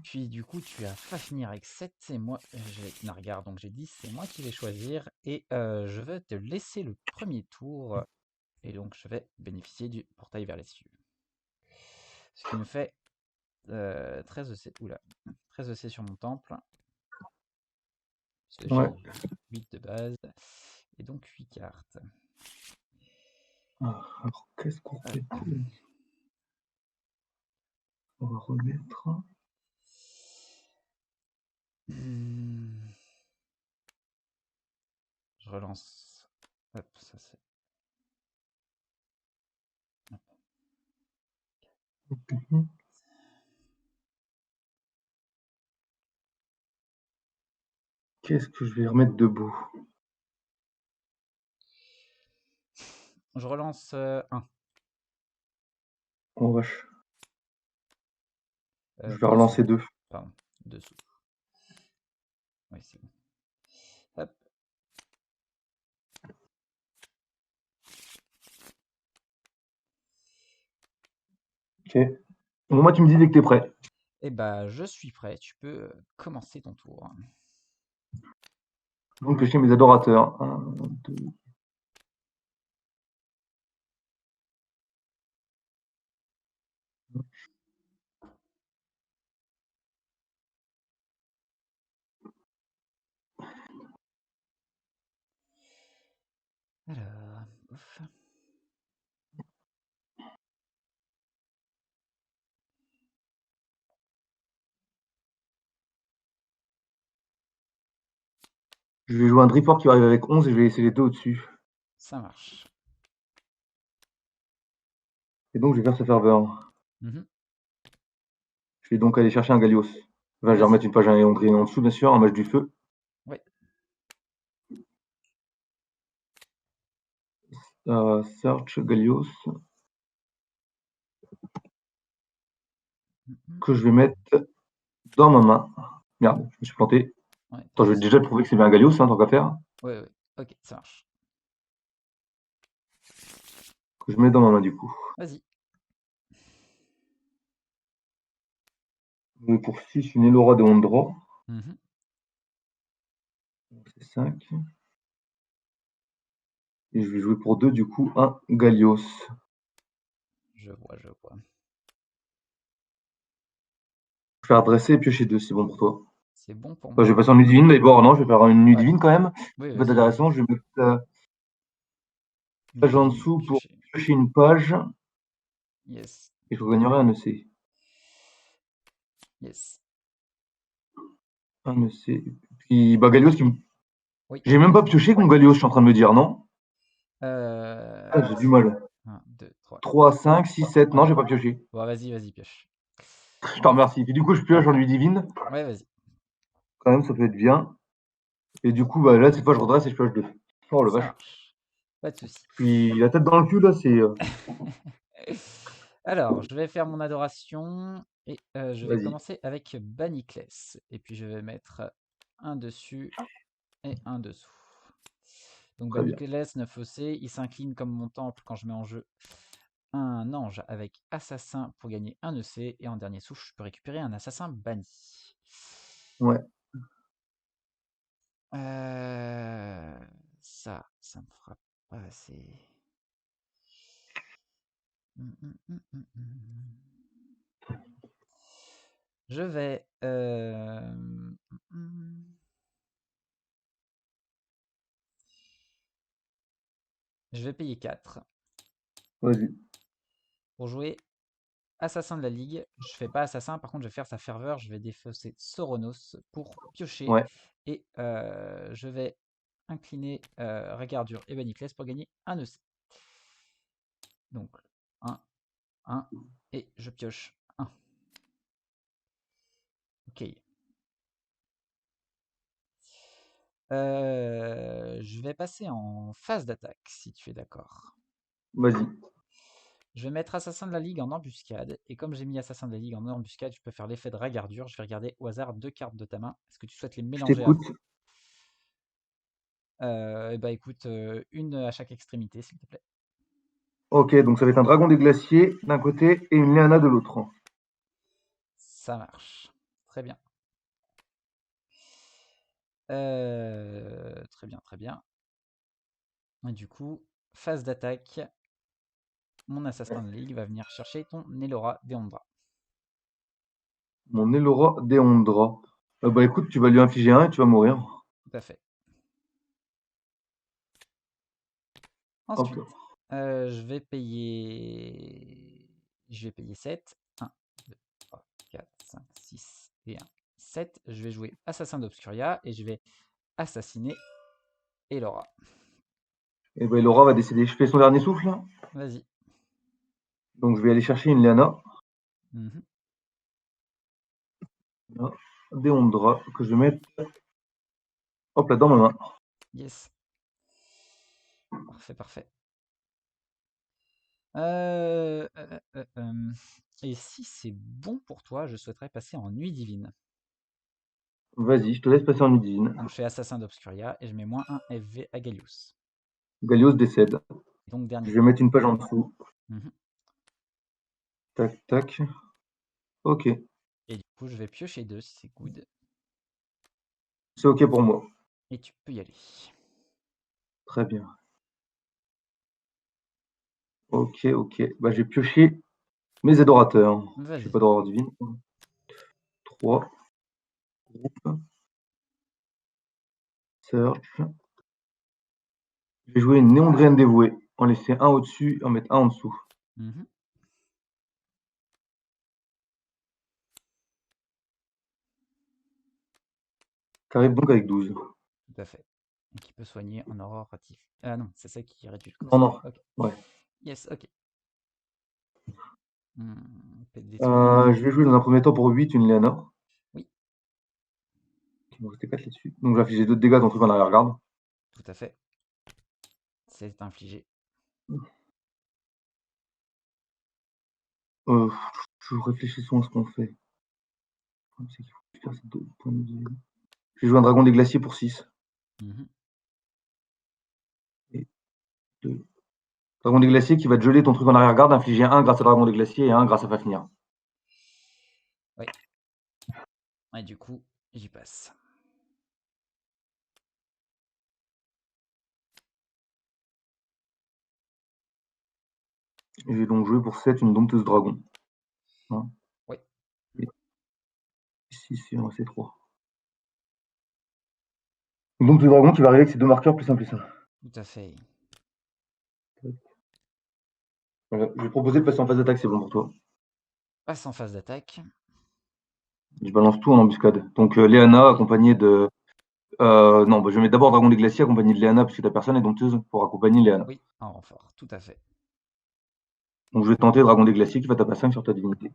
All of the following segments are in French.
puis du coup, tu as Fafnir avec 7, c'est moi, j'ai Nargar, donc j'ai 10, c'est moi qui vais choisir, et je vais te laisser le premier tour, et donc je vais bénéficier du portail vers les cieux. Ce qui me fait 13 EC, oula, 13 EC sur mon temple, parce que Ouais. j'ai 8 de base, et donc 8 cartes. Alors, qu'est-ce qu'on fait? On va remettre. Je relance. Hop, ça c'est. Qu'est-ce que je vais remettre debout? Je relance 1. Oh vache. Je vais Dessous. relancer 2. Pardon, dessous. Oui, c'est bon. Hop. Ok. Bon, moi, tu me dis dès que t'es prêt. Eh bah, je suis prêt. Tu peux commencer ton tour. Donc, piocher mes adorateurs. 1, 2. Alors, ouf. Je vais jouer un Driport qui va arriver avec 11 et je vais laisser les 2 au-dessus. Ça marche. Et donc, je vais faire ce ferveur. Mhm. Je vais donc aller chercher un Gallios. Enfin, je vais Vas-y. remettre une page à Léandrine en dessous, bien sûr, un match du feu. Oui. Search Gallios. Mhm. Que je vais mettre dans ma main. Merde, je me suis planté. Ouais, Attends, je vais déjà te prouver que c'est bien un Gallios, hein, tant qu'à faire. ouais, ouais. Ok, ça marche. Que je mets dans ma main, du coup. Vas-y. Et pour 6, une Elora de Ondra. Mhm. C'est 5. Et je vais jouer pour 2, du coup, un Gallios. Je vois, je vois. Je vais faire dresser et piocher 2, c'est bon pour toi. C'est bon pour Enfin, je vais moi. passer en nuit divine d'abord. Non, je vais faire une nuit Ouais. divine quand même. Oui, Pas vas-y, vas-y. d'intéressant. Je vais mettre Une page en divine, dessous pour piocher. piocher une page. Yes. Et je regagnerai un EC. Yes. Un EC. Puis, bah, Gallios qui me. Oui. J'ai même pas pioché con Gallios, je suis en train de me dire, non? Ah, j'ai du Si. mal. 1, 2, 3. 3, 5, 6, 7. Non, Ouais. j'ai pas pioché. Bon, vas-y, vas-y, pioche. Je te remercie. Et du coup, je pioche en nuit divine. Ouais, vas-y. Quand même, ça peut être bien. Et du coup, bah, là, cette fois, je redresse et je pioche 2. Oh le Ça vache. marche. Pas de souci. Puis, la tête dans le cul, là, c'est. Alors, je vais faire mon adoration et je vais Vas-y. commencer avec Baniclès. Et puis je vais mettre un dessus et un dessous. Donc Très bien. Baniclès, 9 OC, il s'incline comme mon temple quand je mets en jeu un ange avec assassin pour gagner un EC. Et en dernier souffle, je peux récupérer un assassin banni. Ouais. Ça me fera pas assez. Je vais. Je vais payer 4 Vas-y. pour jouer Assassin de la Ligue. Je fais pas assassin, par contre, je vais faire sa ferveur. Je vais défausser Soronos pour piocher. Ouais. Et je vais incliner Regardure et Baniclès pour gagner un EC. Donc, 1, et je pioche 1. Ok. Je vais passer en phase d'attaque, si tu es d'accord. Vas-y. Je vais mettre Assassin de la Ligue en embuscade. Et comme j'ai mis Assassin de la Ligue en embuscade, je peux faire l'effet de Regardure. Je vais regarder au hasard 2 cartes de ta main. Est-ce que tu souhaites les Je mélanger t'écoute. avant Et bah écoute, une à chaque extrémité, s'il te plaît. Ok, donc ça va être un dragon des glaciers d'un côté et une Léana de l'autre. Ça marche. Très bien. Très bien, très bien. Et du coup, phase d'attaque, mon assassin de ligue va venir chercher ton Nelora Deondra. Mon Elora Deondra. Bah écoute, tu vas lui infliger un et tu vas mourir. Tout à fait. Hop Ensuite, là. je vais payer 7. 1, 2, 3, 4, 5, 6 et 1. 7. Je vais jouer Assassin d'Obscuria et je vais assassiner Elora. Et bah Elora va décéder. Je fais son dernier souffle, là. Vas-y. Donc je vais aller chercher une Lyanna. Mhm. Là, Deondra, que je vais mettre hop là dans ma main. Yes. Parfait, parfait. Et si c'est bon pour toi, je souhaiterais passer en nuit divine. Vas-y, je te laisse passer en Udine. Donc je fais Assassin d'Obscuria et je mets -1 FV à Gallius. Gallios décède. Donc dernier Je vais tour. mettre une page en dessous. Mhm. Tac, tac. Ok, Et du coup, je vais piocher 2 si c'est good. c'est ok pour moi. Et tu peux y aller. Très bien. Ok, ok. Bah j'ai pioché mes adorateurs. Je n'ai Vas-y. pas d'aurore divine. 3. Groupe. Search. Je vais jouer une Néondrienne dévouée. En laisser un au-dessus et en mettre un en dessous. Mhm. Ça arrive donc avec 12. Tout à fait. Et qui peut soigner en aurore ratif. Ah non, c'est ça qui réduit le Non, cost. non. Ok. Ouais. Yes, ok. Des soins. Je vais jouer dans un premier temps pour 8 une Léana. Oui, Il me restait 4 là-dessus. Donc je vais afficher 2 de dégâts dans le truc en arrière-garde. tout à fait. C'est infligé. Euh, je réfléchissons à ce qu'on fait. C'est qu'il faut que je fasse 2 points de vie. Je vais jouer un dragon des glaciers pour 6. Mhm. Et 2. Dragon des glaciers qui va te geler ton truc en arrière-garde, infliger 1 grâce à dragon des glaciers et 1 grâce à Fafnir. Oui. Et du coup, j'y passe. Et je vais donc jouer pour 7 une dompteuse dragon. Hein, Oui, et 6 et 1, c'est 3. Une dompteuse dragon qui va arriver avec ses 2 marqueurs plus 1 plus 1. tout à fait. Voilà. Je vais proposer de passer en phase d'attaque, c'est bon pour toi. Passe en phase d'attaque. Je balance tout en embuscade. Donc Léana accompagnée de. Non, bah, je vais mettre d'abord Dragon des Glaciers accompagné de Léana, puisque ta personne est dompteuse pour accompagner Léana. Oui, en renfort, tout à fait. Donc je vais tenter Dragon des Glaciers qui va taper 5 sur ta divinité.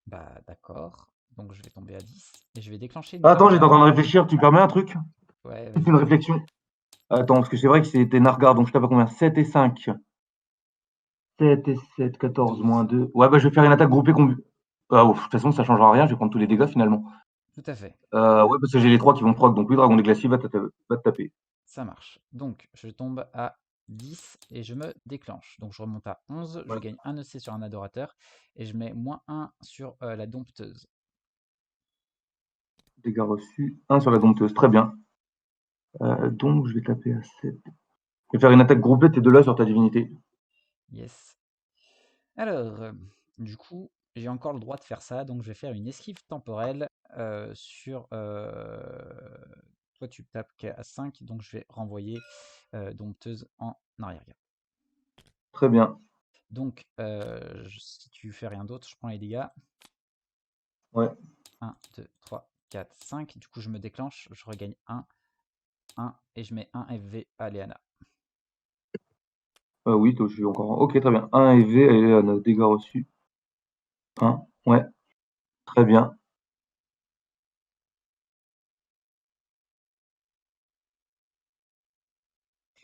Bah d'accord. Donc je vais tomber à 10. Et je vais déclencher une Ah, attends, j'étais en Nargard. train de réfléchir, tu me permets un truc? Ouais, Toute vas-y. une réflexion. Attends, parce que c'est vrai que c'était Nargard, donc je tape à combien? 7 et 5. 7 et 7, 14 moins 12. 2. Ouais, bah je vais faire une attaque groupée Ah, de toute façon, ça changera rien, je vais prendre tous les dégâts finalement. Tout à fait. Ouais, parce que j'ai les 3 qui vont proc, donc oui, Dragon des Glaciers va te taper. Ça marche. Donc je tombe à 10 et je me déclenche. Donc je remonte à 11. Je Ouais. gagne 1 EC sur un adorateur. Et je mets -1 sur la dompteuse. Dégâts reçus, 1 sur la dompteuse, très bien. Donc je vais taper à 7. Je vais faire une attaque groupée de tes 2 là sur ta divinité. Yes. Alors, du coup, j'ai encore le droit de faire ça, donc je vais faire une esquive temporelle sur. Toi, tu tapes qu'à 5, donc je vais renvoyer Dompteuse en arrière-garde. Très bien. Donc, si tu fais rien d'autre, je prends les dégâts. Ouais. 1, 2, 3, 4, 5. Du coup, je me déclenche, je regagne 1, 1, et je mets 1 FV à Léana. Oui, je suis encore. Ok, très bien. 1 EV, elle a dégâts reçus. 1. Ouais. Très bien.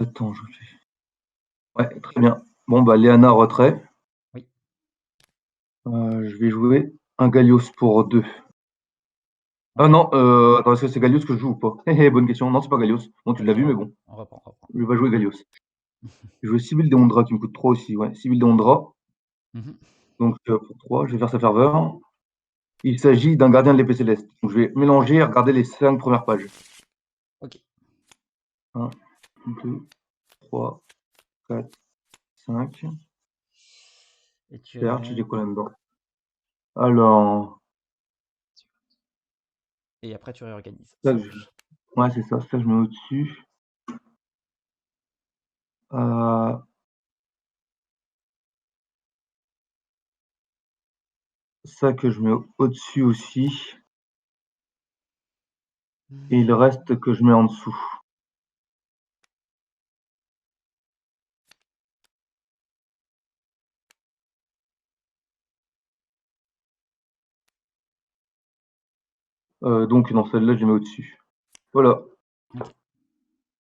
Attends, je fais. Ouais, très bien. Bon, bah, Léana, retrait. Oui. Je vais jouer un Gallios pour 2. Ah non, attends, est-ce que c'est Gallios que je joue ou pas? Bonne question. Non, c'est pas Gallios. Bon, tu Ok, l'as vu, mais bon. on reprend, on reprend. Je vais pas jouer Gallios. Je vais jouer Sibyl Deondra qui me coûte 3 aussi. Ouais, Sibyl Deondra. Mhm. Donc, pour 3, je vais faire sa ferveur. Il s'agit d'un gardien de l'épée céleste. Donc, je vais mélanger et regarder les 5 premières pages. Ok. 1, 2, 3, 4, 5. Et tu vas Certes, j'ai mettre... quoi là-dedans? Alors, Et après, tu réorganises. ça, Ça marche. ouais, c'est ça. Ça, je mets au-dessus. Ça que je mets au-dessus aussi. Et le reste que je mets en dessous. Donc, dans celle-là, je les mets au-dessus. Voilà. Ok.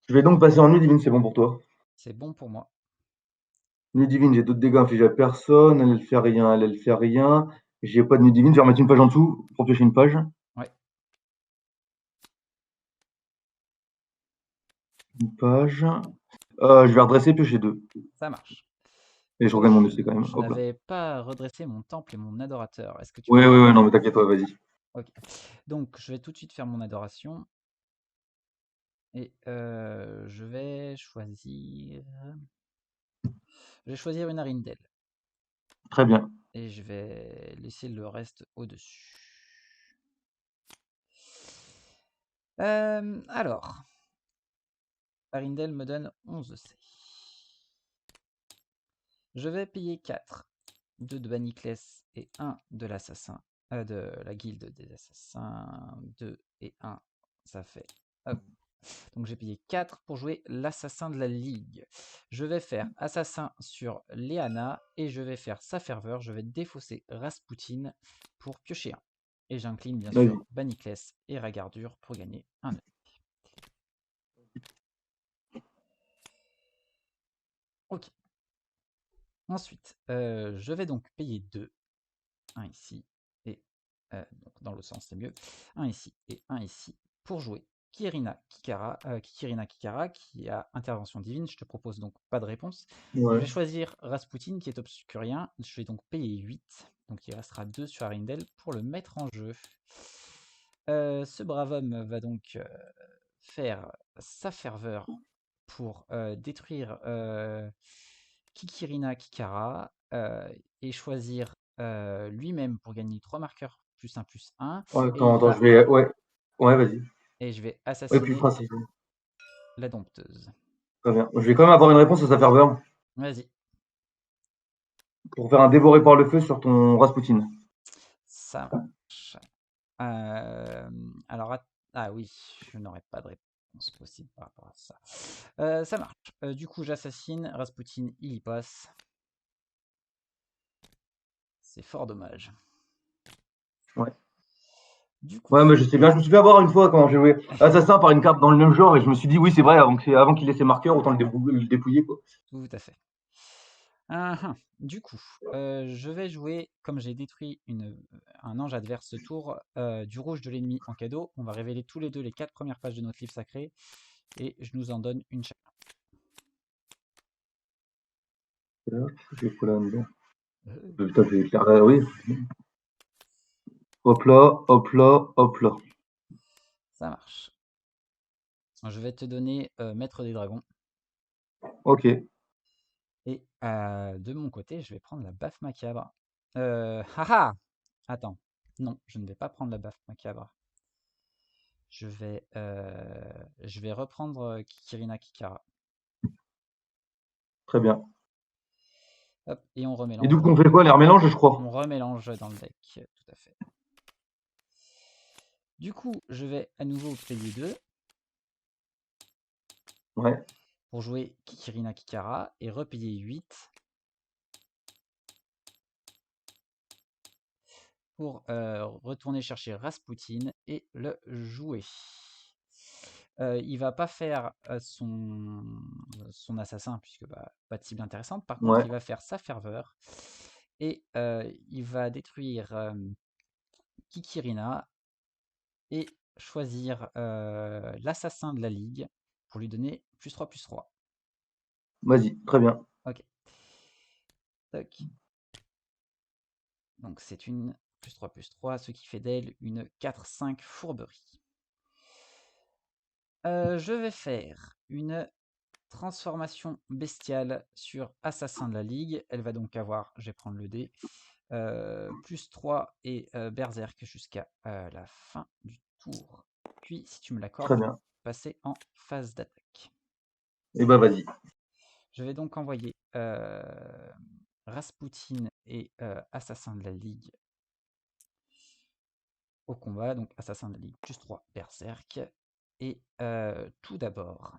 Je vais donc passer en nuit divine, c'est bon pour toi? C'est bon pour moi. Nuit divine, j'ai d'autres dégâts infligés à personne. Elle fait rien, elle fait rien. J'ai pas de nuit divine. Je vais remettre une page en dessous pour piocher une page. Ouais, Une page. Je vais redresser, piocher 2. ça marche. Et je regagne mon essai quand même. Je Hop là. n'avais pas redressé mon temple et mon adorateur. Est-ce que tu peux Ouais, me ouais, le ouais, non, faire? mais t'inquiète, ouais, vas-y. Ok. Donc, je vais tout de suite faire mon adoration. Et je vais choisir... Je vais choisir une Arindel. Très bien. Et je vais laisser le reste au-dessus. Alors, Arindel me donne 11 C. Je vais payer 4. 2 de Baniclès et 1 de l'assassin. De la guilde des assassins. 2 et 1, ça fait... Hop. Donc j'ai payé 4 pour jouer l'assassin de la ligue. Je vais faire assassin sur Léana et je vais faire sa ferveur. Je vais défausser Rasputin pour piocher 1. Et j'incline bien Vas-y. sûr Baniclès et Ragardur pour gagner 1 œuf. Ok. Ensuite, je vais donc payer 2. 1 ici et donc dans l'autre sens c'est mieux. 1 ici et 1 ici pour jouer Kikirina Kikara qui a intervention divine. Je te propose donc pas de réponse. Je Ouais. vais choisir Rasputin qui est obscurien. Je vais donc payer 8. Donc il restera 2 sur Arindel pour le mettre en jeu. Ce brave homme va donc faire sa ferveur pour détruire Kikirina Kikara et choisir lui-même pour gagner 3 marqueurs plus 1. Ouais, Et il attends, va je vais. Ouais. Ouais, vas-y. et je vais Ouais, puis assassiner ça, c'est la dompteuse. très bien. Je vais quand même avoir une réponse à sa ferveur Vas-y, pour faire un dévoré par le feu sur ton Rasputin. ça marche. Euh, alors, ah oui, je n'aurais pas de réponse possible par rapport à ça. Ça marche. Du coup, j'assassine Rasputin, il y passe. C'est fort dommage. Ouais. Du coup, Ouais, mais je sais bien, je me suis fait avoir une fois quand j'ai joué Assassin par une carte dans le même genre et je me suis dit, oui, c'est vrai, avant qu'il ait ses marqueurs, autant le dépouiller, quoi. tout à fait. Du coup, je vais jouer, comme j'ai détruit un ange adverse ce tour, du rouge de l'ennemi en cadeau. On va révéler tous les deux les 4 premières pages de notre livre sacré et je nous en donne une chacun. J'ai quoi là-dedans? Euh, Putain, je vais faire. Oui. Hop là, hop là, hop là. Ça marche. Je vais te donner Maître des Dragons. Ok, Et de mon côté, je vais prendre la baffe macabre. Haha! Attends. Non, je ne vais pas prendre la baffe macabre. Je vais reprendre Kikirina Kikara. très bien. Hop, et on Et du remélange. coup, on fait quoi? Les remélanges, je crois. On remélange dans le deck, tout à fait. Du coup, je vais à nouveau payer 2 Ouais, pour jouer Kikirina Kikara et repayer 8 pour retourner chercher Rasputin et le jouer. Il va pas faire son assassin, puisque pas de cible intéressante. Par contre, ouais. il va faire sa ferveur et il va détruire Kikirina et choisir l'assassin de la ligue pour lui donner +3/+3. Vas-y, très bien. Ok. Tac. Donc c'est une +3, ce qui fait d'elle une 4-5 fourberie. Je vais faire une transformation bestiale sur Assassin de la Ligue. Elle va donc avoir, je vais prendre le dé, +3 et berserk jusqu'à la fin du tour. Puis, si tu me l'accordes, Très bien. passer en phase d'attaque. Et bah vas-y. Je vais donc envoyer Rasputin et Assassin de la Ligue au combat. Donc Assassin de la Ligue +3 berserk. Et tout d'abord,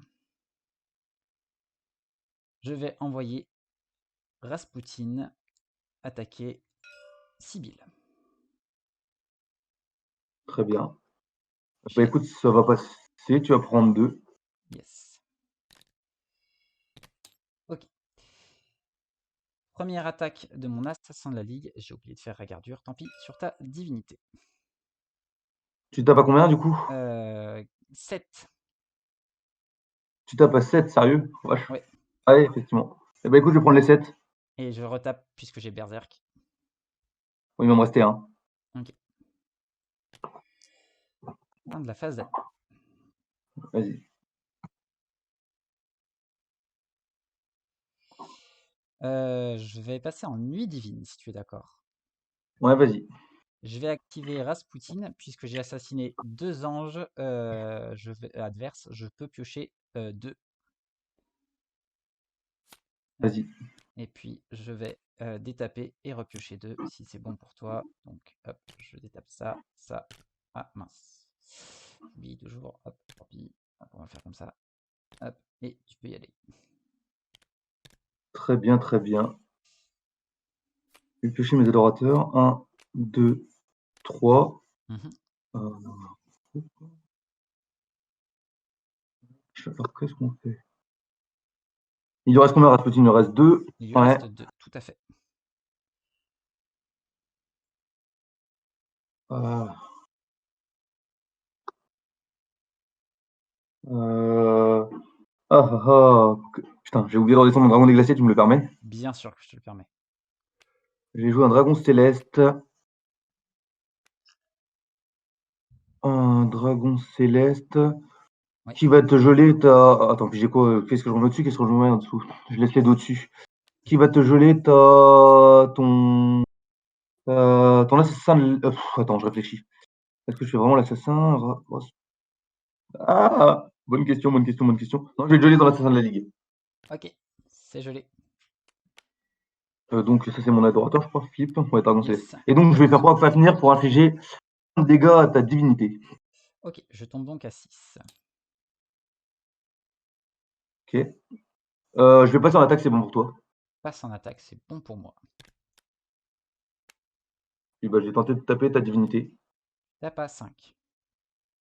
je vais envoyer Rasputin attaquer Sibyl. Très bien. Bah J'ai écoute, ça va passer, tu vas prendre 2. Yes. Ok. Première attaque de mon Assassin de la Ligue. J'ai oublié de faire regardure, tant pis, sur ta divinité. Tu tapes à combien du coup? 7. Tu tapes à 7, sérieux? Wesh. Ouais. Ah ouais, effectivement. Et bah écoute, je vais prendre les 7. Et je retape puisque j'ai berserk. Oui, il va me rester un. Ok. Fin de la phase d'attaque. Vas-y. Je vais passer en nuit divine, si tu es d'accord. Ouais, vas-y. Je vais activer Rasputin, puisque j'ai assassiné 2 anges adverses. Je peux piocher 2. Vas-y. Et puis, je vais détaper et repiocher 2, si c'est bon pour toi. Donc, hop, je détape ça, ça. Ah, mince. J'oublie toujours. Hop, tant pis. Hop, on va faire comme ça. Hop, et tu peux y aller. Très bien, très bien. Je vais piocher mes adorateurs. 1, 2, 3. Mhm. Alors, qu'est-ce qu'on fait? Il lui reste combien, Rasputin? Il lui reste 2. Il lui Ouais. reste 2, tout à fait. Ah. Euh... Ah, ah, ah. Putain, j'ai oublié de redescendre mon dragon des glaciers, tu me le permets? Bien sûr que je te le permets. Je vais jouer un dragon céleste. Un dragon céleste. Oui. Qui va te geler ta. Attends, puis j'ai quoi? Qu'est-ce que je remets au-dessus? Qu'est-ce que je remets en dessous? Je laisse les dos dessus. Qui va te geler ton assassin. Attends, je réfléchis. Est-ce que je fais vraiment l'assassin? Ah! Bonne question, bonne question, bonne question. Non, je vais te geler dans l'assassin de la Ligue. Ok, c'est gelé. Donc ça c'est mon adorateur, je crois, Philippe. Ouais, dragon céleste. Yes. Et donc je vais faire quoi pour finir pour infliger un dégâts à ta divinité. Ok, je tombe donc à 6. Ok. Je vais passer en attaque, c'est bon pour toi. Passe en attaque, c'est bon pour moi. Et bah, je vais tenter de taper ta divinité. Tape à 5.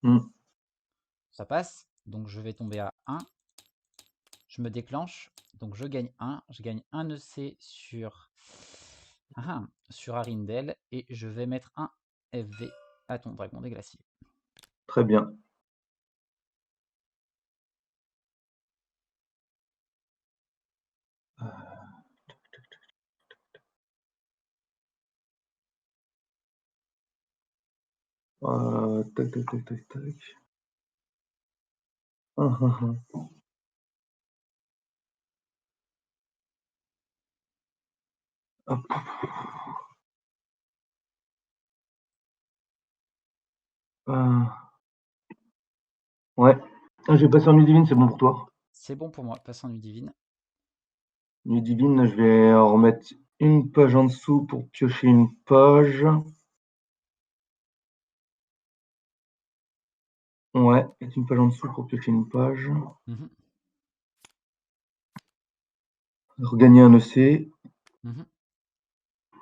Hmm. Ça passe, donc je vais tomber à 1. Je me déclenche, donc je gagne 1. Je gagne 1 EC sur Arindel et je vais mettre un FV à ton dragon des glaciers. Très bien. Tac, tac, tac, tac, tac. Hop. Ouais. Je vais passer en nuit divine, c'est bon pour toi. C'est bon pour moi, passe en nuit divine. Nuit divine, je vais en remettre une page en dessous pour piocher une page. Ouais, mettre une page en dessous pour piocher une page. Mhm. Regagner un EC. Mhm.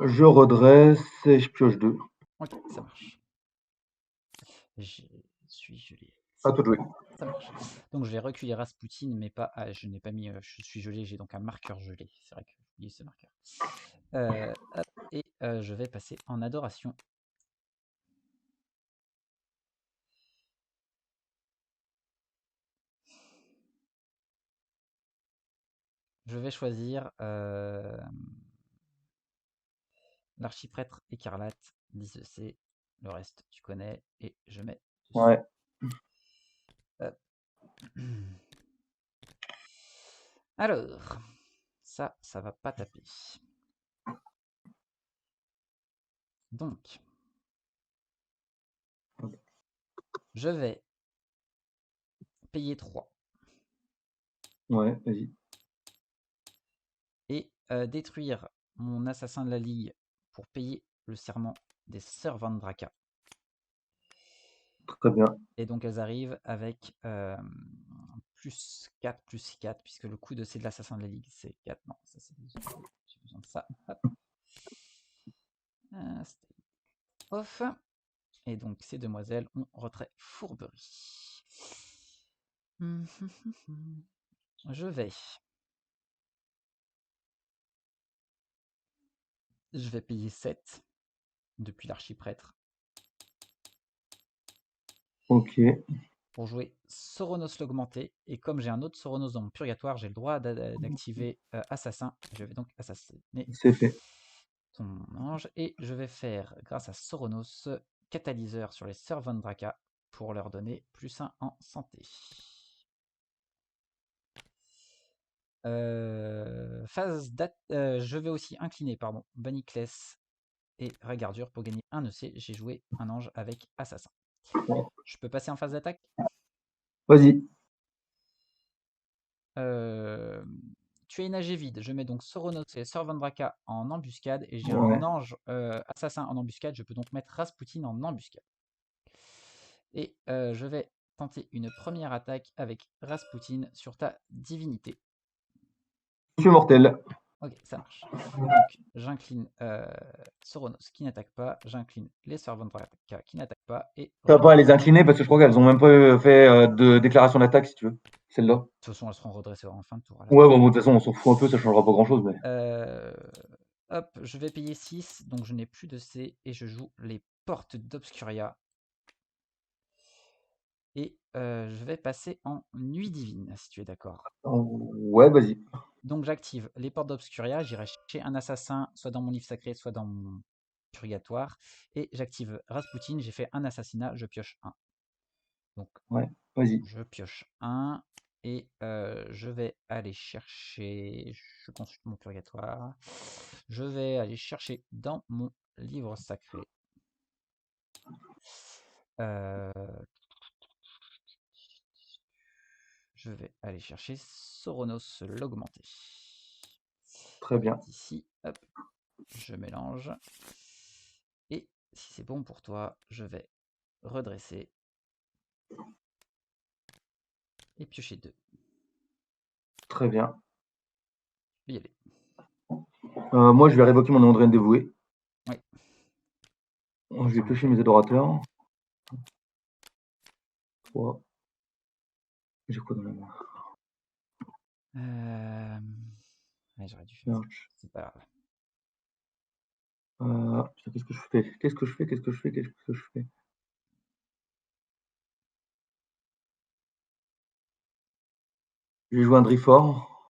Je redresse et je pioche 2. Ok, ça marche. Je suis gelé. À toi de jouer. Ça marche. Donc je vais reculer Rasputin, mais pas. Je n'ai pas mis. Je suis gelé, j'ai donc un marqueur gelé. C'est vrai que j'ai oublié ce marqueur. Hop, et je vais passer en adoration. Je vais choisir l'archiprêtre écarlate 10 EC, le reste tu connais, et je mets dessus. Ouais. Hop. Alors, ça va pas taper. Donc, je vais payer 3 Ouais, vas-y. et détruire mon assassin de la ligue pour payer le serment des sœurs Vandraka. Très bien. Et donc elles arrivent avec plus 4, plus 4, puisque le coût de c'est de l'assassin de la ligue, c'est 4. Non, ça c'est j'ai besoin de ça. Hop. Off. Et donc ces demoiselles ont retrait fourberie. Je vais payer 7 depuis l'archiprêtre Ok. pour jouer Soronos l'augmenté. Et comme j'ai un autre Soronos dans mon purgatoire, j'ai le droit d'activer assassin. Je vais donc assassiner C'est fait. ton ange. Et je vais faire, grâce à Soronos, catalyseur sur les sœurs Vandraka pour leur donner plus 1 en santé. Je vais aussi incliner, pardon, Baniclès et Regardure pour gagner un EC. J'ai joué un ange avec assassin. Je peux passer en phase d'attaque. Vas-y. Tu as une AG vide. Je mets donc Soronos et Sœur Vandraka en embuscade et j'ai Ouais. un ange assassin en embuscade. Je peux donc mettre Rasputin en embuscade. Et je vais tenter une première attaque avec Rasputin sur ta divinité. Je suis mortel. Ok, ça marche. Donc, j'incline Soronos qui n'attaque pas, j'incline les Sœurs Vandraka qui n'attaquent pas, et Tu vas pas Regardure. les incliner parce que je crois qu'elles ont même pas fait de déclaration d'attaque si tu veux. Celle-là. De toute façon, elles seront redressées en fin de tour. Ouais, bon, de toute façon, on s'en fout un peu, ça changera pas grand-chose. Mais... Hop, je vais payer 6, donc je n'ai plus de C, et je joue les portes d'Obscuria. Et je vais passer en nuit divine, si tu es d'accord. Ouais, vas-y. Donc j'active les portes d'Obscuria, j'irai chercher un assassin, soit dans mon livre sacré, soit dans mon purgatoire, et j'active Rasputin, j'ai fait un assassinat, je pioche 1. Donc Ouais, vas-y. je pioche 1, et je vais aller chercher, je consulte mon purgatoire, je vais aller chercher dans mon livre sacré. Je vais aller chercher Soronos l'augmenté. Très bien. Ici, hop, je mélange. Et si c'est bon pour toi, je vais redresser et piocher 2. Très bien. Je vais y aller. Moi, je vais révoquer mon Andréenne dévoué. Oui. Je vais piocher mes adorateurs. 3. J'ai quoi dans la main? Ouais, j'aurais dû faire ça. C'est pas grave. Putain, qu'est-ce que je fais? Qu'est-ce que je fais? Qu'est-ce que je fais? Qu'est-ce que je fais? Je vais jouer un Drifort.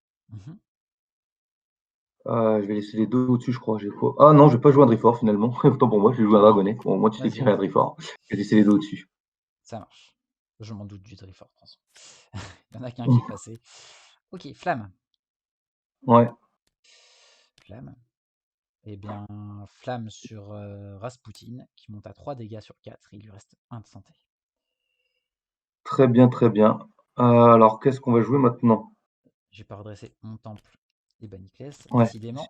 Je vais laisser les deux au-dessus, je crois. J'ai quoi? Ah non, je vais pas jouer un Drifort finalement. Autant pour moi, je vais jouer un Dragonnet. Bon, moi, tu t'es Vas-y, tiré un vas-y. Drifort. Je vais laisser les deux au-dessus. Ça marche. Je m'en doute du Drifort, de toute façon. Il y en a qu'un qui est passé. Ok, flamme. Ouais. Flamme. Eh bien, flamme sur Rasputin, qui monte à 3 dégâts sur 4. Il lui reste 1 de santé. Très bien, très bien. Alors, qu'est-ce qu'on va jouer maintenant? J'ai pas redressé mon temple et Baniclès, Ouais. décidément.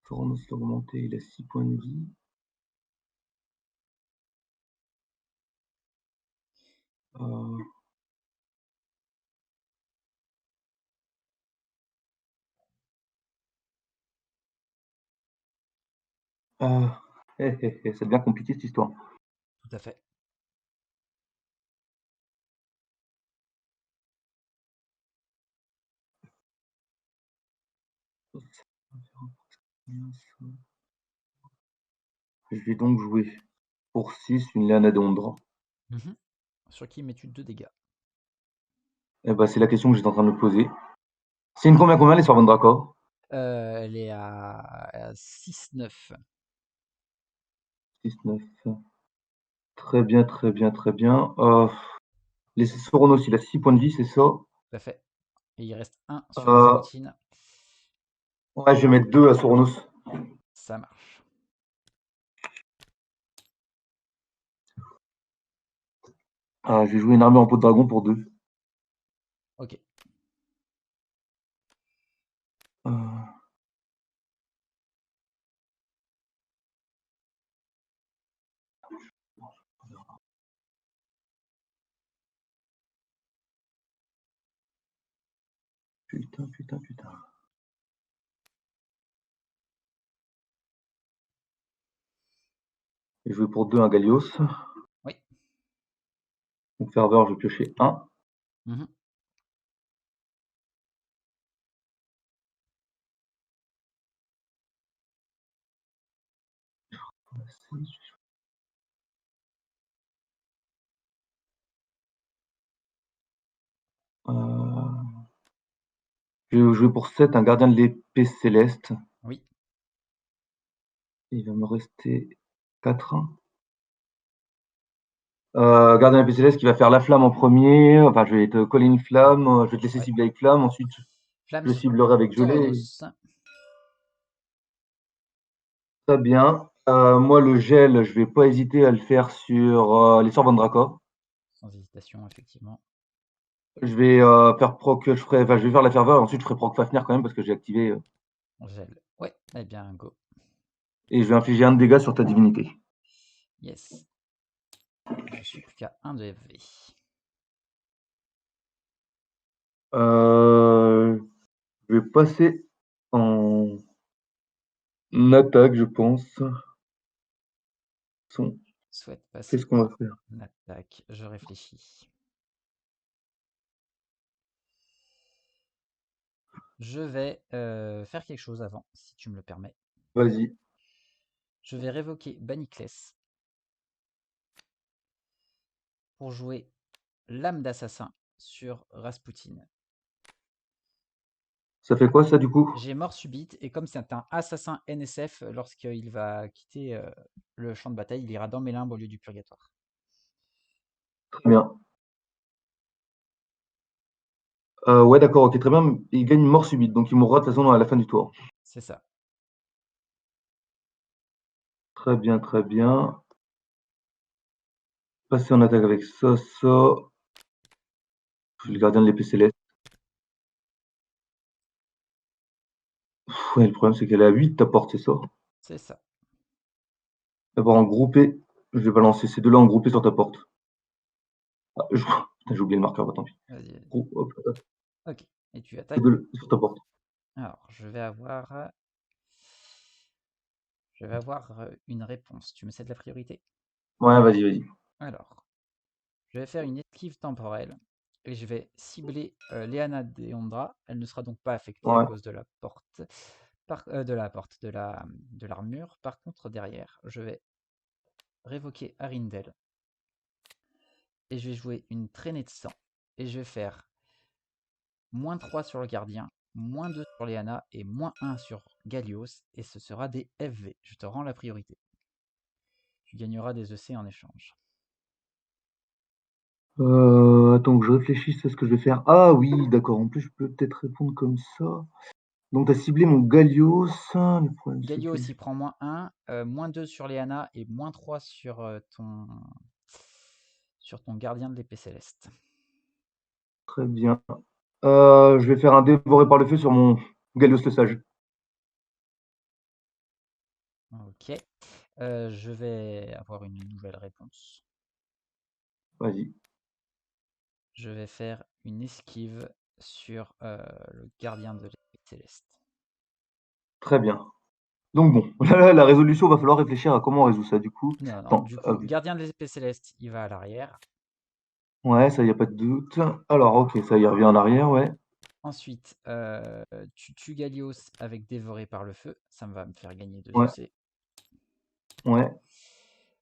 Soronos augmenté, il a 6 points de vie. Ça devient compliqué cette histoire. Tout à fait. Je vais donc jouer pour 6 une Léana de Ondra. Sur qui mets-tu 2 dégâts? Eh ben, c'est la question que j'étais en train de me poser. C'est une combien les Sorban Dracor? Elle est à 6-9. 6-9. Très bien, très bien, très bien. Les Soronos, il a 6 points de vie, c'est ça? Tout à fait. Et il reste 1 sur Euh, Rasputin. ouais, je vais mettre 2 à Soronos. Ça marche. Je vais jouer une armée en peau de dragon pour 2. Ok. Putain. Je vais jouer pour 2 un Gallios. Oui. Donc ferveur, je vais piocher 1. Mhm. Je vais jouer pour 7 un gardien de l'épée céleste. Oui. Il va me rester 4. Gardien de l'épée céleste qui va faire la flamme en premier. Enfin, je vais te coller une flamme. Je vais te laisser Ouais. cibler avec flamme. Ensuite, Flamme je sur ciblerai avec gelée. Tauronos. Très bien. Moi, le gel, je vais pas hésiter à le faire sur les Sorban Dracor. Sans hésitation, effectivement. Je vais faire proc, je vais faire la ferveur et ensuite je ferai proc Fafnir quand même parce que j'ai activé. Gel. Ouais. Eh bien, go. Et je vais infliger 1 de dégâts sur ta divinité. Yes. Je suis plus qu'à 1 de FV. Je vais passer en attaque, je pense. Souhaite Qu'est-ce passer qu'on en va faire? attaque. Je réfléchis. Je vais faire quelque chose avant, si tu me le permets. Vas-y. Je vais révoquer Baniclès pour jouer Lame d'assassin sur Rasputin. Ça fait quoi ça du coup? J'ai mort subite et comme c'est un assassin NSF, lorsqu'il va quitter le champ de bataille, il ira dans mes limbes au lieu du purgatoire. Très bien. Ouais, d'accord, ok, très bien. Il gagne une mort subite, donc il mourra de toute façon à la fin du tour. C'est ça. Très bien, très bien. Passer en attaque avec ça. Je suis le gardien de l'épée céleste. Ouais, le problème c'est qu'elle est à 8 ta porte, c'est ça? C'est ça. D'abord en groupé, je vais balancer ces deux-là en groupé sur ta porte. Putain, j'ai oublié le marqueur, bah, tant pis. Vas-y. Hop, Ok. Et tu ces attaques. deux sur ta porte. Alors, je vais avoir une réponse. Tu me cèdes la priorité? Ouais, vas-y. Alors, je vais faire une esquive temporelle et je vais cibler Léana Deondra. Elle ne sera donc pas affectée à Ouais. cause de la porte, de l'armure. Par contre, derrière, je vais révoquer Arindel et je vais jouer une traînée de sang et je vais faire -3 sur le gardien, -2 sur Léana et -1 sur Gallios et ce sera des FV. Je te rends la priorité. Tu gagneras des EC en échange. Attends que je réfléchisse à ce que je vais faire. Ah oui, d'accord. En plus, je peux peut-être répondre comme ça. Donc, tu as ciblé mon Gallios. Le problème, c'est Gallios que... il prend -1, -2 sur Léana et -3 sur ton gardien de l'épée céleste. Très bien. Je vais faire un dévoré par le feu sur mon Gallios le Sage. Ok. Je vais avoir une nouvelle réponse. Vas-y. Je vais faire une esquive sur le gardien de l'épée céleste. Très bien. Donc bon, la résolution, va falloir réfléchir à comment on résout ça du coup. Non, Attends, du coup, gardien de l'épée céleste, il va à l'arrière. ouais, ça, y a pas de doute. Alors, ok, ça y revient en arrière, ouais. Ensuite, tu tues Gallios avec dévoré par le feu. Ça va me faire gagner 2 Ouais. EC. Ouais.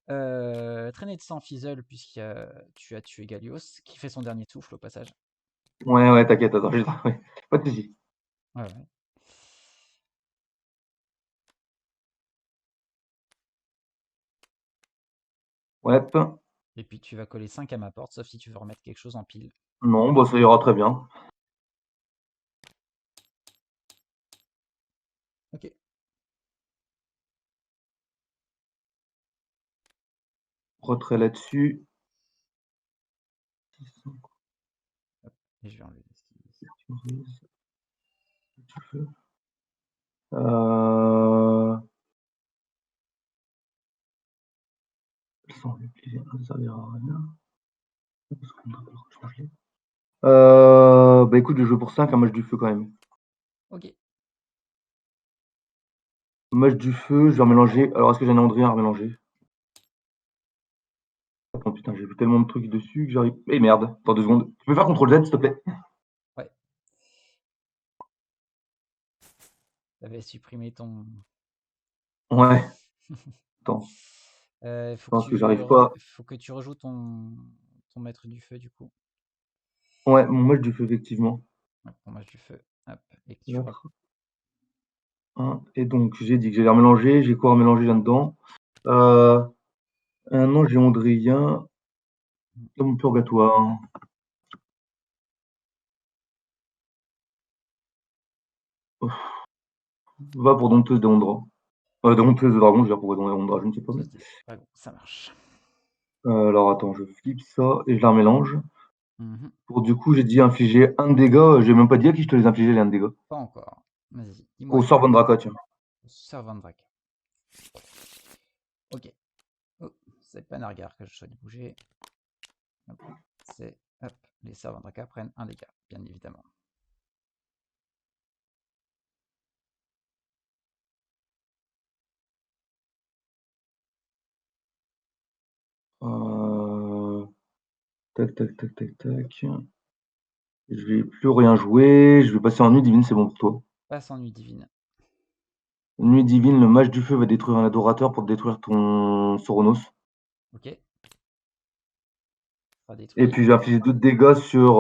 Traînée de sang Fizzle, puisque tu as tué Gallios, qui fait son dernier souffle au passage. Ouais, t'inquiète, attends, ouais, pas de soucis. Ouais. Ouais, Et puis tu vas coller 5 à ma porte, sauf si tu veux remettre quelque chose en pile. non, bah ça ira très bien. Ok. Retrait là-dessus. Hop. Et je vais enlever Euh... Ça servira à rien. Bah écoute, je joue pour 5 un match du feu quand même. Ok. Match du feu, je vais remélanger. Alors, est-ce que j'en ai André à remélanger? Attends, putain, j'ai vu tellement de trucs dessus que j'arrive. Eh merde, attends 2 secondes. Tu peux faire CTRL Z, s'il te plaît? Ouais. T'avais supprimé ton... Ouais, attends. Faut que Parce que j'arrive pas. faut que tu rejoues ton maître du feu, du coup. Ouais, mon match du feu, effectivement. Ouais, ton match du feu. Hop. Et que tu... Mettre et donc, j'ai dit que j'allais remélanger. J'ai quoi à remélanger là-dedans? Un ange géondrien. Dans mon purgatoire. Va pour dompteuse des Ondra. Dompteuse de dragon, je veux dire pour des Ondra, je ne sais pas. Mais... Ça marche. Alors, attends, je flippe ça et je la mélange. Mhm. Pour du coup, j'ai dit infliger 1 dégât. J'ai même pas dit à qui je te les infligeais, les 1 dégâts. Pas encore. Vas-y, Au dis-moi sort tout. Vondraka, tiens. Servandrak. Ok. Oh, c'est pas Nargar que je souhaite bouger. C'est... Hop. Les Servandraka prennent un dégât, bien évidemment. Tac, tac, tac, tac, tac. Je vais plus rien jouer. Je vais passer en nuit divine, c'est bon pour toi. Passe en nuit divine. Nuit divine, le mage du feu va détruire un adorateur pour détruire ton Soronos. Ok. Sera Et détruit. puis j'ai infligé 2 dégâts sur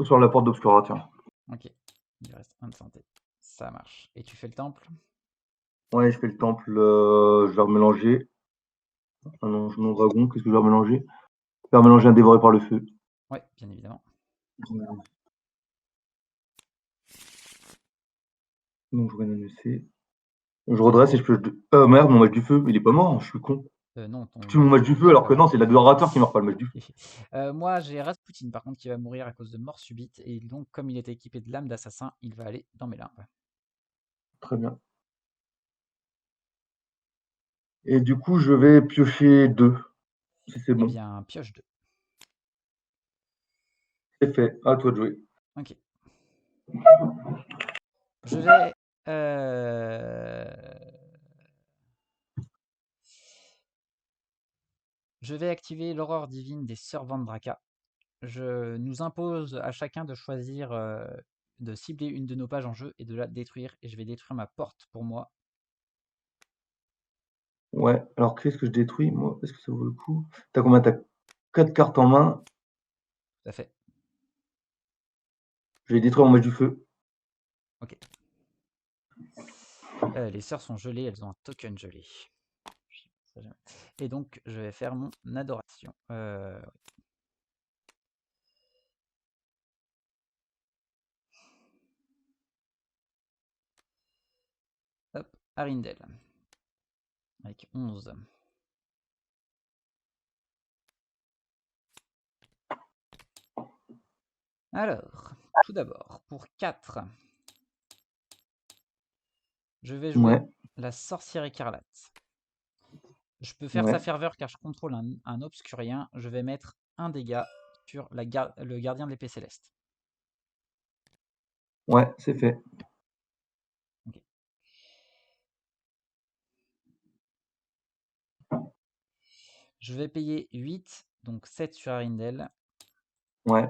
sur la porte d'Obscura, tiens. Ok. Il reste un de santé. Ça marche. Et tu fais le temple? Ouais, je fais le temple. Je vais remélanger. Un ange non dragon. Qu'est-ce que je vais remélanger? Je vais remélanger un dévoré par le feu. Ouais, bien évidemment. Donc je réanime. Je redresse et je peux. Merde, mon mage du feu, il est pas mort, je suis con. Non, Je ton tue mon mage du mage feu du n'est feu alors pas que non, mort. c'est l'adorateur qui meurt, pas le mage du feu. Moi, j'ai Rasputin, par contre, qui va mourir à cause de mort subite. Et donc, comme il est équipé de lame d'assassin, il va aller dans mes limbes. Très bien. Et du coup, je vais piocher 2, si c'est Eh bon. bien, pioche 2. C'est fait, à toi de jouer. Ok. Je vais... euh, Je vais activer l'aurore divine des Sœurs Vandraka. Je nous impose à chacun de choisir, de cibler une de nos pages en jeu et de la détruire. Et je vais détruire ma porte pour moi. Ouais, alors qu'est-ce que je détruis, moi? Est-ce que ça vaut le coup? T'as combien? T'as 4 cartes en main. Tout à fait. Je vais détruire mon mage du feu. Ok. Les sœurs sont gelées, elles ont un token gelé. Et donc, je vais faire mon adoration. Hop, Arindel. Avec 11. Alors, tout d'abord, pour 4, je vais jouer Ouais, la sorcière écarlate. Je peux faire sa ouais, ferveur car je contrôle un obscurien. Je vais mettre un dégât sur le gardien de l'épée céleste. ouais, c'est fait. Ok. Je vais payer 8, donc 7 sur Arindel. Ouais,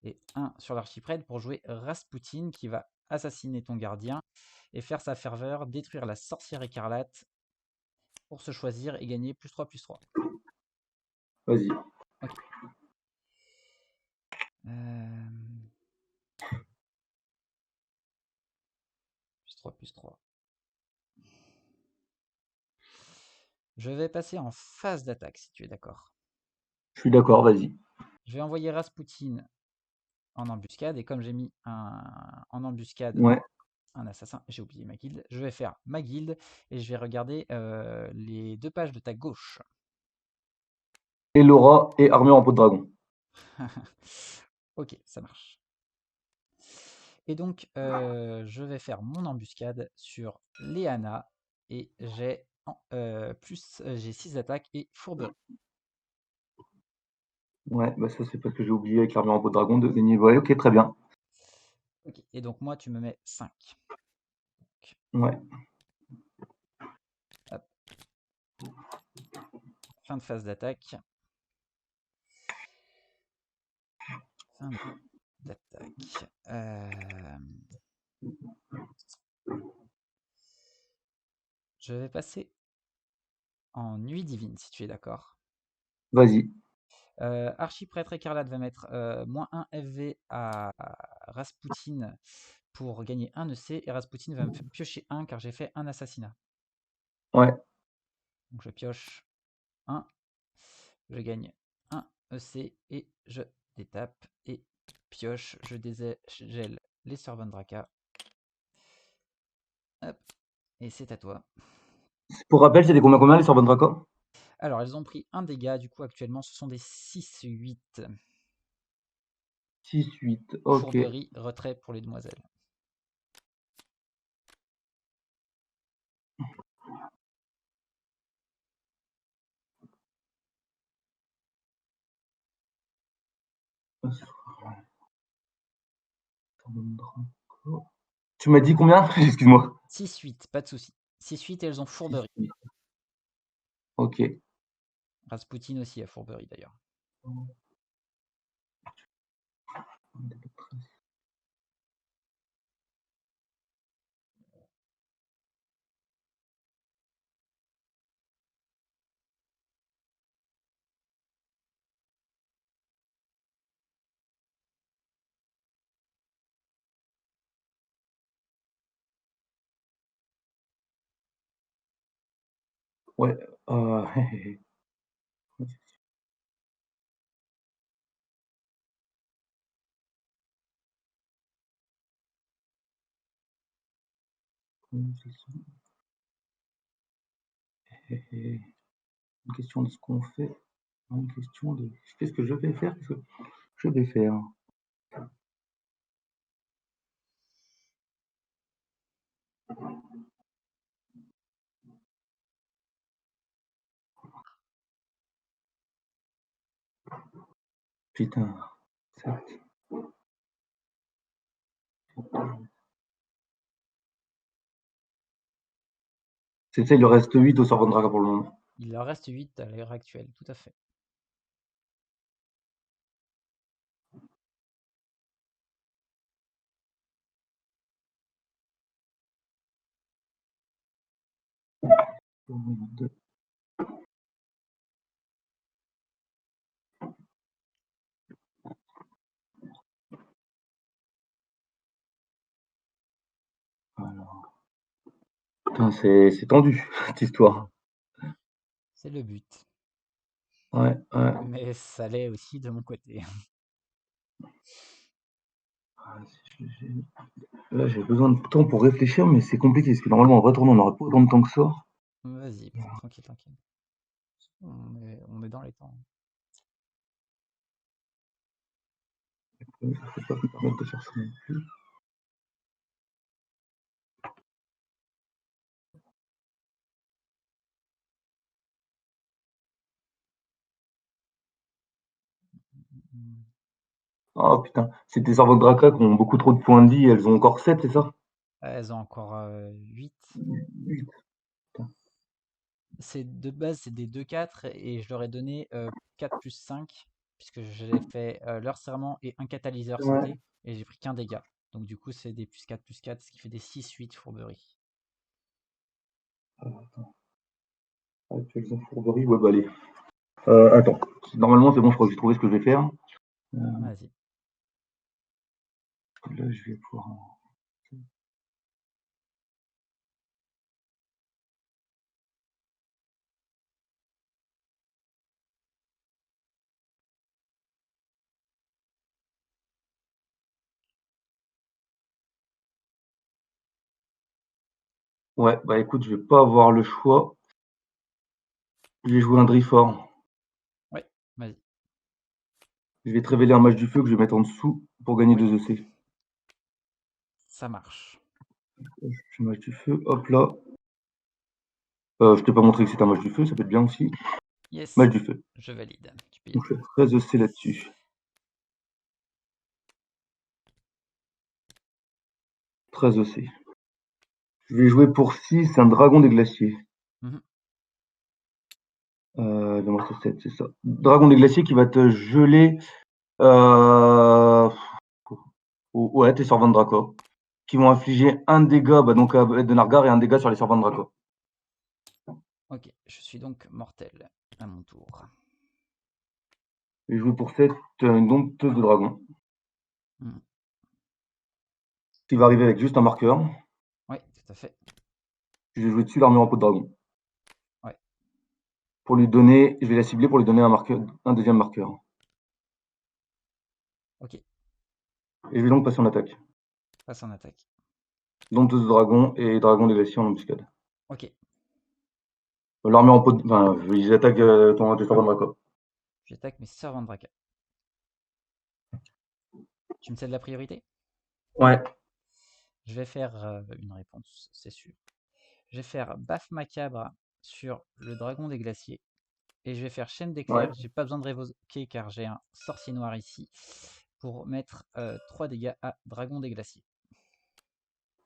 et 1 sur l'archiprêtre pour jouer Rasputin qui va assassiner ton gardien et faire sa ferveur, détruire la sorcière écarlate pour se choisir et gagner +3/+3. Vas-y. Ok. +3/+3. Je vais passer en phase d'attaque si tu es d'accord. Je suis d'accord, vas-y. Je vais envoyer Rasputin en embuscade et comme j'ai mis en embuscade Ouais. un assassin, j'ai oublié ma guilde, je vais faire ma guilde et je vais regarder les 2 pages de ta gauche. Elora et armure en peau de dragon. Ok, ça marche. Et donc, je vais faire mon embuscade sur Léana et j'ai j'ai 6 attaques et fourberie. Ouais, bah ça c'est parce que j'ai oublié avec l'armure en peau de dragon de gagner. Ouais, ok, très bien. Ok, et donc moi tu me mets 5. Ouais. Hop. Fin de phase d'attaque. Fin d'attaque. Je vais passer en nuit divine si tu es d'accord. Vas-y. Archiprêtre écarlate va mettre -1 FV à Rasputin pour gagner 1 EC et Rasputin va me faire piocher 1 car j'ai fait un assassinat. Ouais. Donc je pioche 1, je gagne 1 EC et je détape et pioche, je dégèle les Servant Draka. Hop, et c'est à toi. Pour rappel, c'était combien les Sorbonne Draka? Alors elles ont pris un dégât, du coup actuellement ce sont des 6-8. 6-8, ok. Fourberie, retrait pour les demoiselles. Tu m'as dit combien? Excuse-moi. 6-8, pas de souci. 6-8 et elles ont fourberie. 6-8. Ok. Rasputin aussi a fourberie d'ailleurs. Ouais. Une question de ce qu'on fait. Une question de qu'est-ce que je vais faire? Qu'est-ce que je vais faire? Putain. 7. C'est ça, il lui reste 8 au Sorbonne Draka pour le moment. Il leur reste 8 à l'heure actuelle, tout à fait. Alors. Putain, c'est tendu, cette histoire. C'est le but. Ouais, ouais. Mais ça l'est aussi de mon côté. Là, j'ai besoin de temps pour réfléchir, mais c'est compliqué, parce que normalement, en vrai tournoi, on n'aurait pas autant de temps que ça. Vas-y, tranquille, tranquille. On est dans les temps. Je ne peux pas me permettre de faire ça non plus. Oh putain, c'est des Servok Draka qui ont beaucoup trop de points de vie, elles ont encore 7, c'est ça? Elles ont encore 8. 8. Putain. De base, c'est des 2-4 et je leur ai donné 4 plus 5. puisque j'ai fait leur serment et un catalyseur Ouais. sauté, et j'ai pris qu'un dégât. Donc du coup, c'est des +4/+4, ce qui fait des 6-8 fourberies. Actualisation fourberie, ouais, bah allez. Attends, normalement c'est bon, je crois que j'ai trouvé ce que je vais faire. Vas-y. Là, je vais pouvoir. Ouais, bah écoute, je vais pas avoir le choix. Je vais jouer un Drifort. Ouais, vas-y. Je vais te révéler un match du feu que je vais mettre en dessous pour gagner Oui. 2 EC. Ça marche. Je fais match du feu, hop là. Je t'ai pas montré que c'était un match du feu, ça peut être bien aussi. Yes, Match du feu. je valide. Tu peux y Donc aller. je fais 13 EC là-dessus. 13 EC. Je vais jouer pour 6 un dragon des glaciers. Mhm. Il va me rester 7, c'est ça. Dragon des glaciers qui va te geler. Ouais, tes servants de Draco. Qui vont infliger un dégât donc de Nargar et un dégât sur les servants de Draco. Ok, je suis donc mortel à mon tour. Je vais jouer pour 7 une dompteuse de dragon. Mhm. Qui va arriver avec juste un marqueur. Oui, tout à fait. Je vais jouer dessus l'armure en peau de dragon. Ouais. Pour lui donner, je vais la cibler pour lui donner un deuxième marqueur. Ok, Et je vais donc passer en attaque. passe en attaque. Dompteuse de dragon et dragon des glaciers en embuscade. Ok, L'armure en peau de. Enfin, ils attaquent tes servants de Draco. j'attaque mes servants de Draka. Tu me cèdes la priorité? Ouais. Je vais faire une réponse, c'est sûr. Je vais faire baffe macabre sur le dragon des glaciers. Et je vais faire chaîne d'éclair. Ouais. J'ai pas besoin de révoquer car j'ai un sorcier noir ici. Pour mettre 3 dégâts à dragon des glaciers.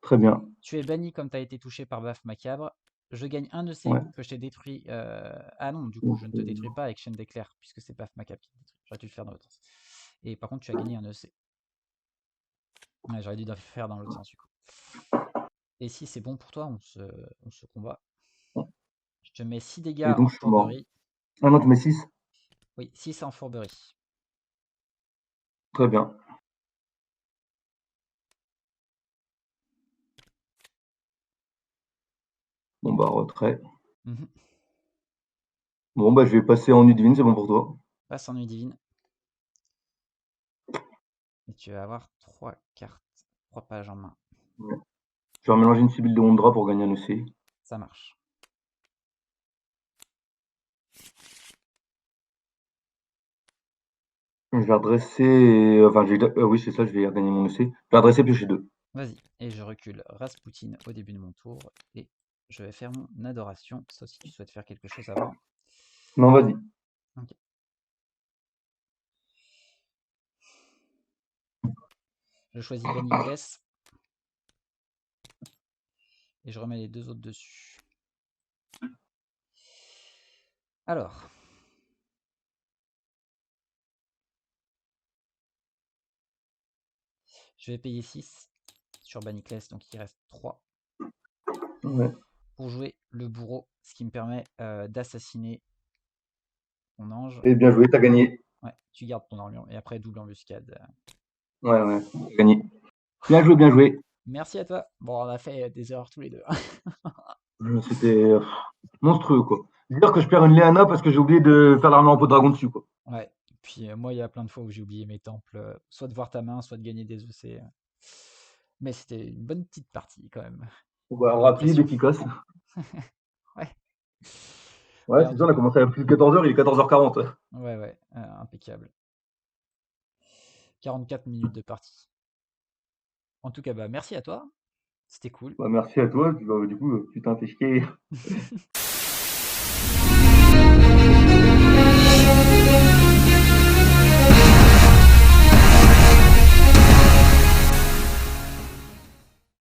Très bien. Tu es banni comme tu as été touché par baffe macabre. Je gagne un EC Ouais. que je t'ai détruit. Ah non, du coup, je ne te détruis pas avec chaîne d'éclair puisque c'est baffe macabre qui te détruit. J'aurais dû le faire dans l'autre sens. Et par contre, tu as gagné un EC. Ouais, j'aurais dû le faire dans l'autre sens du coup. Et si c'est bon pour toi, on se combat. Je te mets 6 dégâts Et en donc je suis mort. fourberie. Ah non, tu mets 6. Oui, 6 en fourberie. Très bien. Bon bah retrait. Mhm. Bon bah je vais passer en nuit divine, c'est bon pour toi. Passe en nuit divine. Et tu vas avoir 3 cartes, 3 pages en main. Ouais. Je vais mélanger une Sibylle de Ondra pour gagner un EC. Ça marche. Je vais redresser. Enfin, oui, c'est ça, je vais gagner mon EC. Je vais redresser piocher 2. Vas-y. Et je recule Rasputin au début de mon tour. Et je vais faire mon adoration, sauf si tu souhaites faire quelque chose avant. Non, vas-y. Ok. Je choisis Beniclès. Et je remets les 2 autres dessus. Alors. Je vais payer 6 sur Beniclès, donc il reste 3. Ouais. Pour jouer le bourreau, ce qui me permet d'assassiner ton ange. Et bien joué, t'as gagné. Ouais, tu gardes ton armure. Et après, double embuscade. Ouais, t'as gagné. Bien joué, bien joué. Merci à toi. Bon, on a fait des erreurs tous les deux. C'était monstrueux, quoi. Dire que je perds une Léana parce que j'ai oublié de faire l'armure en peau de dragon dessus, quoi. Ouais. Puis moi, il y a plein de fois où j'ai oublié mes temples, soit de voir ta main, soit de gagner des EC. Mais c'était une bonne petite partie quand même. Bah, Bonne rapide, pression. efficace. Ouais. Ouais, Mais en c'est ça, tout on a cas, commencé à plus de 14h, il est 14h40. ouais, impeccable. 44 minutes de partie. En tout cas, bah merci à toi. C'était cool. Bah, merci à toi, puis, bah, du coup, putain, fais chier.